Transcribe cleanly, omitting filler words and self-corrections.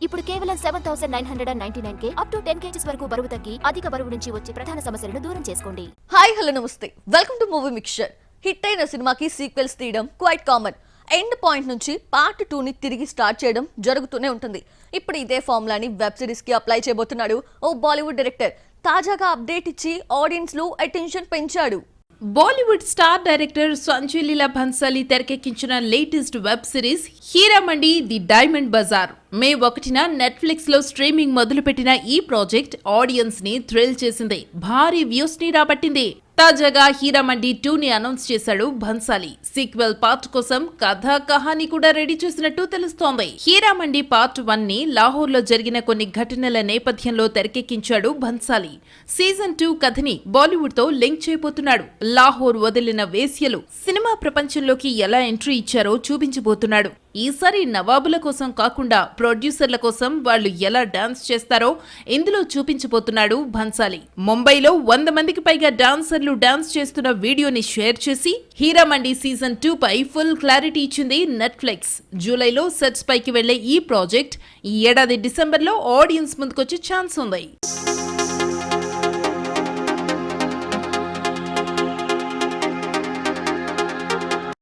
ఇప్పుడు కేవలం 7,999 up to 10 kgs వరకు బరువు తగ్గి అధిక బరువు నుంచి వచ్చే ప్రధాన సమస్యలను దూరం చేసుకోండి. హాయ్ హలో నమస్తే, welcome to movie mixture. Hit అయిన సినిమాకి సీక్వెల్స్ తీయడం క్వైట్ కామన్. ఎండ్ పాయింట్ నుంచి పార్ట్ 2 ని తిరిగి స్టార్ట్ చేయడం జరుగుతూనే ఉంటుంది. ఇప్పుడు ఇదే ఫార్ములాని వెబ్ సిరీస్ కి అప్లై చేయబోతున్నాడు ఓ బాలీవుడ్ డైరెక్టర్. తాజాగా అప్డేట్ ఇచ్చి ఆడియన్స్ లో అటెన్షన్ పెంచాడు. Bollywood star director Sanjay Leela Bhansali తెరకెక్కించిన latest web series Heeramandi the diamond bazaar May 1న నెట్ఫ్లిక్స్ లో స్ట్రీమింగ్ మొదలుపెట్టిన ఈ ప్రాజెక్ట్ ఆడియన్స్ ని థ్రిల్ చేసింది, భారీ వ్యూస్ ని రాబట్టింది. తాజాగా హీరామండి 2 ని అనౌన్స్ చేశాడు భన్సాలి. సీక్వెల్ పార్ట్ కోసం కథ కహాని కూడా రెడీ చేసినట్టు తెలుస్తోంది. హీరామండి పార్ట్ 1 ని లాహోర్ లో జరిగిన కొన్ని ఘటనల నేపథ్యంలో తెరకెక్కించాడు భన్సాలి. సీజన్ 2 కథని బాలీవుడ్ తో లింక్ చేయబోతున్నాడు. లాహోర్ వదిలిన వేశ్యలు సినిమా ప్రపంచంలోకి ఎలా ఎంట్రీ ఇచ్చారో చూపించబోతున్నాడు. ఈసారి నవాబుల కోసం కాకుండా ప్రొడ్యూసర్ల కోసం వాళ్ళు ఎలా డాన్స్ చేస్తారో ఇందులో చూపించబోతున్నాడు భన్సాలి. ముంబైలో 100 మందికి పైగా డాన్సర్లు డాన్స్ చేస్తున్న వీడియోని షేర్ చేసి హీరామండి సీజన్ 2 పై ఫుల్ క్లారిటీ ఇచ్చింది నెట్ఫ్లిక్స్. జూలైలో సెట్స్ పైకి వెళ్లే ఈ ప్రాజెక్ట్ ఈ ఏడాది డిసెంబర్లో ఆడియన్స్ ముందుకొచ్చే ఛాన్స్ ఉంది.